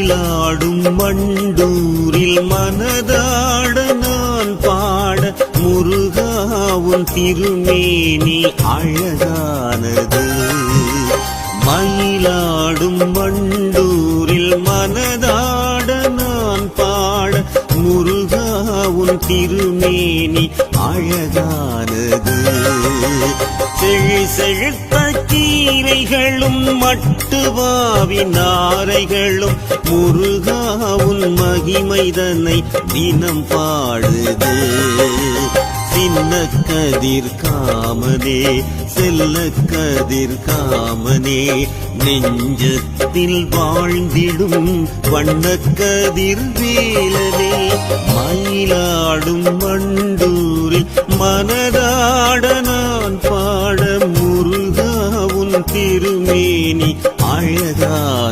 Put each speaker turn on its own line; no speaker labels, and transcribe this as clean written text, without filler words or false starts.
மயிலாடும் மண்டூரில் மனதாட நான் பாட முருகாவும் திருமேனி அழகானது. மயிலாடும் மண்டூரில் மனதாட நான் பாட முருகாவும் திருமேனி அழகானது. செழுத்த கீரைகளும் மட்டுவாவி நாரைகளும் முருகாவும் மகிமைதனை தினம் பாடுது. சின்ன கதிர் காமனே செல்ல கதிர் காமனே நெஞ்சத்தில் வாழ்ந்திடும் வண்ண கதிர் வேலனே. மயிலாடும் மண்டூரில் மனதாட நான் பாட முருகாவும் திருமேனி அழகா